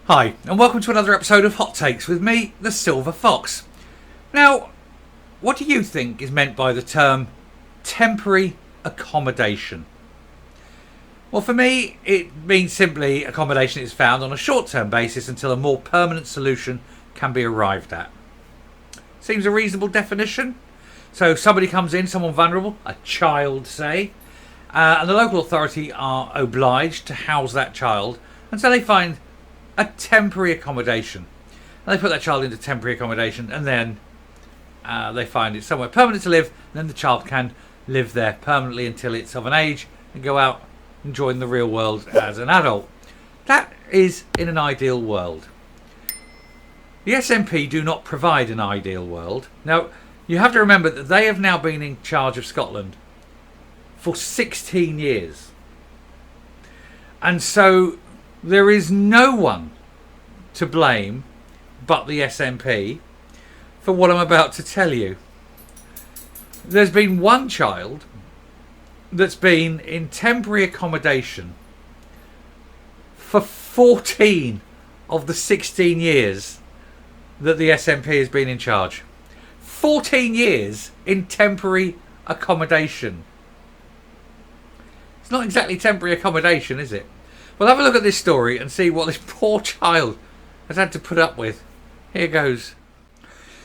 Hi, and welcome to another episode of Hot Takes with me, the Silver Fox. Now, what do you think is meant by the term temporary accommodation? Well, for me, it means simply accommodation is found on a short-term basis until a more permanent solution can be arrived at. Seems a reasonable definition. So somebody comes in, someone vulnerable, a child say, and the local authority are obliged to house that child, and so they find a temporary accommodation. And they put that child into temporary accommodation, and then they find it somewhere permanent to live, and then the child can live there permanently until it's of an age and go out and join the real world as an adult. That is in an ideal world. The SNP do not provide an ideal world. Now, you have to remember that they have now been in charge of Scotland for 16 years. And so there is no one to blame but the SNP for what I'm about to tell you. There's been one child that's been in temporary accommodation for 14 of the 16 years that the SNP has been in charge. 14 years in temporary accommodation. It's not exactly temporary accommodation, is it? Well, have a look at this story and see what this poor child has had to put up with. Here goes.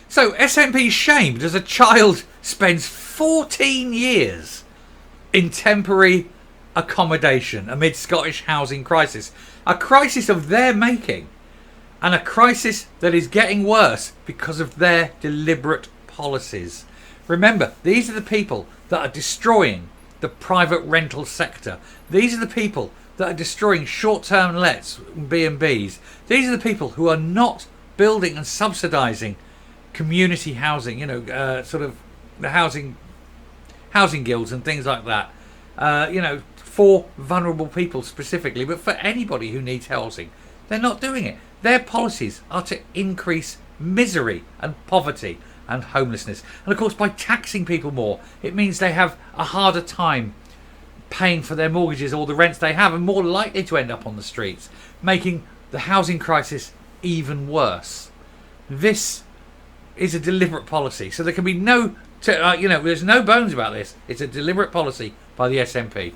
So, SNP shamed as a child spends 14 years in temporary accommodation amid Scottish housing crisis. A crisis of their making, and a crisis that is getting worse because of their deliberate policies. Remember, these are the people that are destroying the private rental sector. These are the people that are destroying short-term lets, B&Bs. These are the people who are not building and subsidising community housing, sort of the housing guilds and things like that, for vulnerable people specifically, but for anybody who needs housing. They're not doing it. Their policies are to increase misery and poverty and homelessness. And of course, by taxing people more, it means they have a harder time paying for their mortgages or the rents they have, and more likely to end up on the streets, making the housing crisis even worse. This is a deliberate policy, so there can be there's no bones about this. It's a deliberate policy by the SNP.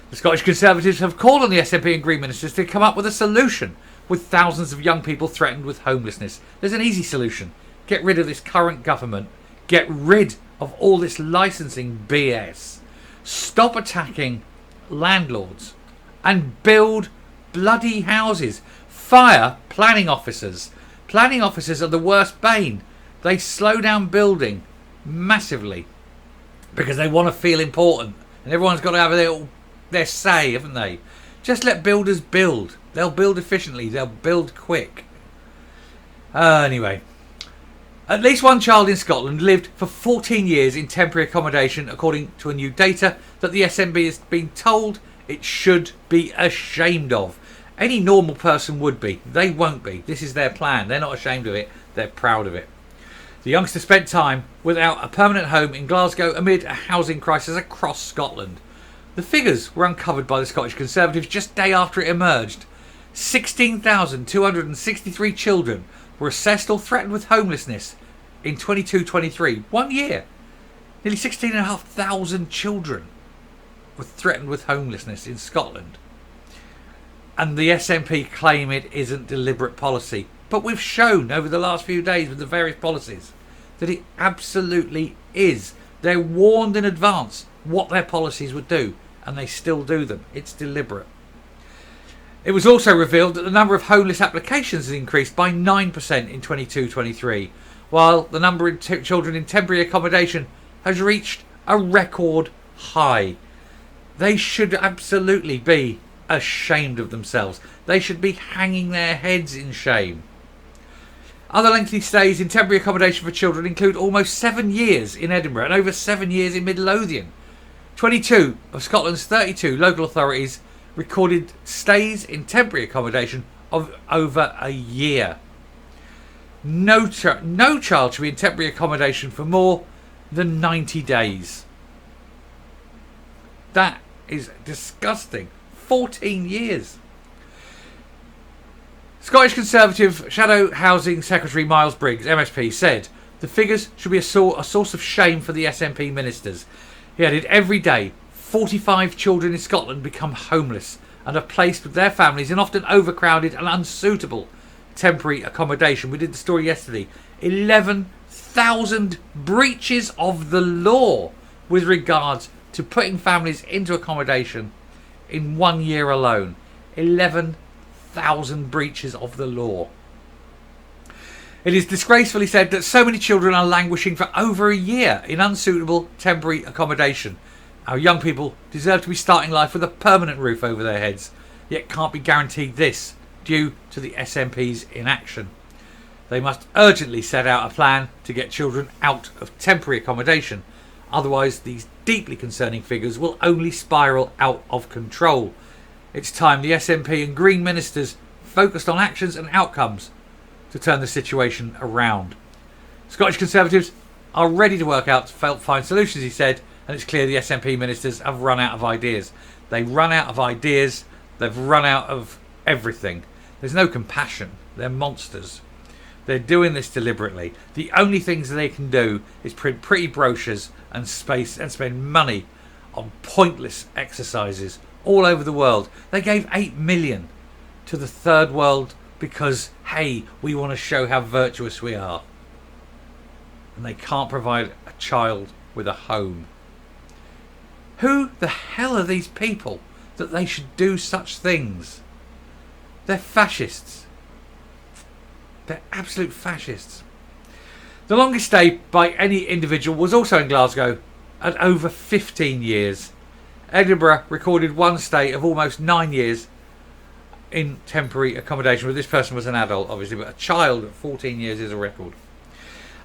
The Scottish Conservatives have called on the SNP and Green ministers to come up with a solution with thousands of young people threatened with homelessness. There's an easy solution. Get rid of this current government. Get rid of all this licensing BS. Stop attacking landlords and build bloody houses. Fire planning officers. Planning officers are the worst bane. They slow down building massively because they want to feel important, and everyone's got to have their say, haven't they? Just let builders build. They'll build efficiently. They'll build quick. Anyway, at least one child in Scotland lived for 14 years in temporary accommodation, according to a new data that the SNP has been told it should be ashamed of. Any normal person would be. They won't be. This is their plan. They're not ashamed of it. They're proud of it. The youngster spent time without a permanent home in Glasgow amid a housing crisis across Scotland. The figures were uncovered by the Scottish Conservatives just day after it emerged. 16,263 children were assessed or threatened with homelessness in 22-23. 1 year. Nearly 16,500 children were threatened with homelessness in Scotland. And the SNP claim it isn't deliberate policy. But we've shown over the last few days with the various policies that it absolutely is. They're warned in advance what their policies would do, and they still do them. It's deliberate. It was also revealed that the number of homeless applications has increased by 9% in 22-23, while the number of children in temporary accommodation has reached a record high. They should absolutely be ashamed of themselves. They should be hanging their heads in shame. Other lengthy stays in temporary accommodation for children include almost 7 years in Edinburgh and over 7 years in Midlothian. 22 of Scotland's 32 local authorities recorded stays in temporary accommodation of over a year. No child should be in temporary accommodation for more than 90 days. That is disgusting. 14 years. Scottish Conservative Shadow Housing Secretary Miles Briggs, MSP, said the figures should be a source of shame for the SNP ministers. He added, every day 45 children in Scotland become homeless and are placed with their families in often overcrowded and unsuitable temporary accommodation. We did the story yesterday. 11,000 breaches of the law with regards to putting families into accommodation in 1 year alone. 11,000 breaches of the law. It is disgracefully said that so many children are languishing for over a year in unsuitable temporary accommodation. Our young people deserve to be starting life with a permanent roof over their heads, yet can't be guaranteed this due to the SNP's inaction. They must urgently set out a plan to get children out of temporary accommodation. Otherwise, these deeply concerning figures will only spiral out of control. It's time the SNP and Green ministers focused on actions and outcomes to turn the situation around. Scottish Conservatives are ready to work out find solutions, he said, and it's clear the SNP ministers have run out of ideas. They run out of ideas. They've run out of everything. There's no compassion. They're monsters. They're doing this deliberately. The only things they can do is print pretty brochures and spend money on pointless exercises all over the world. They gave 8 million to the third world because, hey, we want to show how virtuous we are. And they can't provide a child with a home. Who the hell are these people that they should do such things? They're fascists. They're absolute fascists. The longest stay by any individual was also in Glasgow at over 15 years. Edinburgh recorded one stay of almost 9 years in temporary accommodation, where this person was an adult, obviously, but a child at 14 years is a record.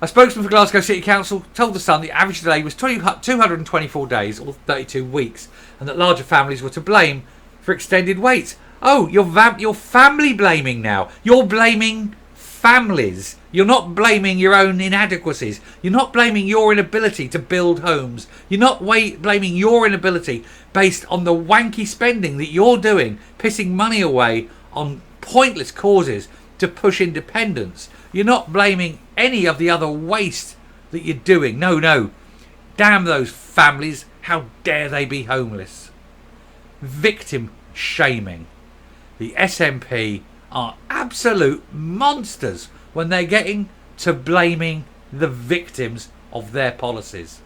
A spokesman for Glasgow City Council told The Sun the average delay was 224 days, or 32 weeks, and that larger families were to blame for extended waits. Oh, you're family blaming now. You're blaming families. You're not blaming your own inadequacies. You're not blaming your inability to build homes. You're not blaming your inability based on the wanky spending that you're doing, pissing money away on pointless causes to push independence. You're not blaming any of the other waste that you're doing. No. Damn those families. How dare they be homeless? Victim shaming. The SNP are absolute monsters when they're getting to blaming the victims of their policies.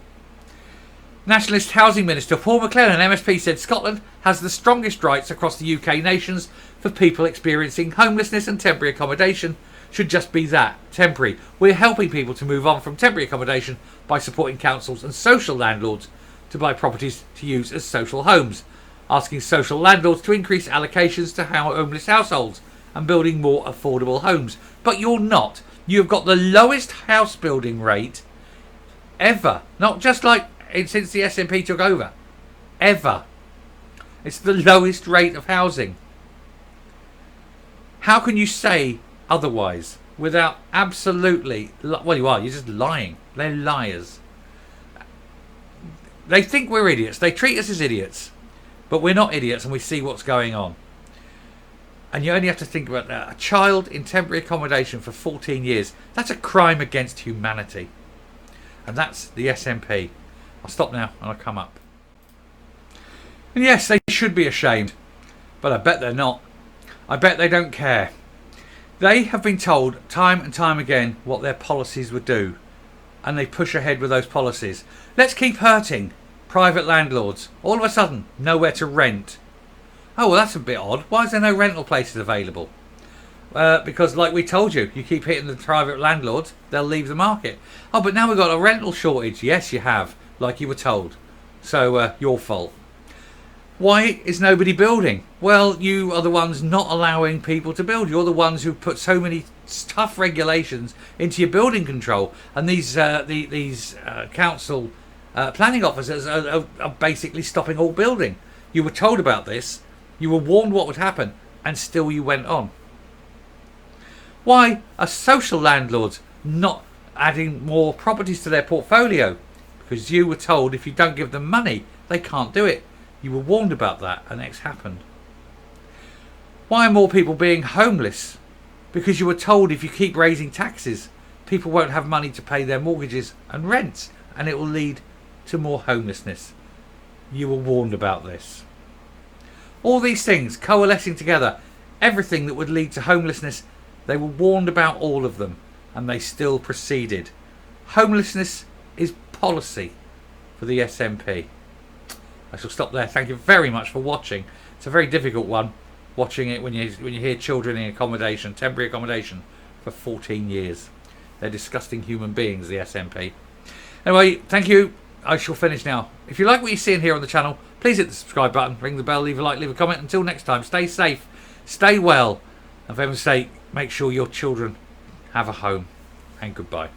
Nationalist Housing Minister Paul McLennan, MSP, said Scotland has the strongest rights across the UK nations for people experiencing homelessness, and temporary accommodation should just be that, temporary. We're helping people to move on from temporary accommodation by supporting councils and social landlords to buy properties to use as social homes, asking social landlords to increase allocations to homeless households and building more affordable homes. But you're not. You've got the lowest house building rate ever. Not just like since the SNP took over. Ever. It's the lowest rate of housing. How can you say otherwise without absolutely... Well, you are. You're just lying. They're liars. They think we're idiots. They treat us as idiots. But we're not idiots, and we see what's going on. And you only have to think about that. A child in temporary accommodation for 14 years. That's a crime against humanity. And that's the SNP. I'll stop now and I'll come up. And yes, they should be ashamed. But I bet they're not. I bet they don't care. They have been told time and time again what their policies would do. And they push ahead with those policies. Let's keep hurting private landlords. All of a sudden, nowhere to rent. Oh, well, that's a bit odd. Why is there no rental places available? Because, like we told you, you keep hitting the private landlords, they'll leave the market. Oh, but now we've got a rental shortage. Yes, you have, like you were told. So, your fault. Why is nobody building? Well, you are the ones not allowing people to build. You're the ones who put so many tough regulations into your building control. And these council planning officers are basically stopping all building. You were told about this. You were warned what would happen, and still you went on. Why are social landlords not adding more properties to their portfolio? Because you were told if you don't give them money, they can't do it. You were warned about that, and it's happened. Why are more people being homeless because you were told if you keep raising taxes, people won't have money to pay their mortgages and rents, and it will lead to more homelessness. You were warned about this. All these things coalescing together, everything that would lead to homelessness, they were warned about all of them, and they still proceeded. Homelessness is policy for the SNP. I shall stop there. Thank you very much for watching. It's a very difficult one, watching it when you hear children in accommodation, temporary accommodation, for 14 years. They're disgusting human beings, the SNP. Anyway, thank you. I shall finish now. If you like what you're seeing here on the channel, please hit the subscribe button, ring the bell, leave a like, leave a comment. Until next time, stay safe, stay well, and for heaven's sake, make sure your children have a home. And goodbye.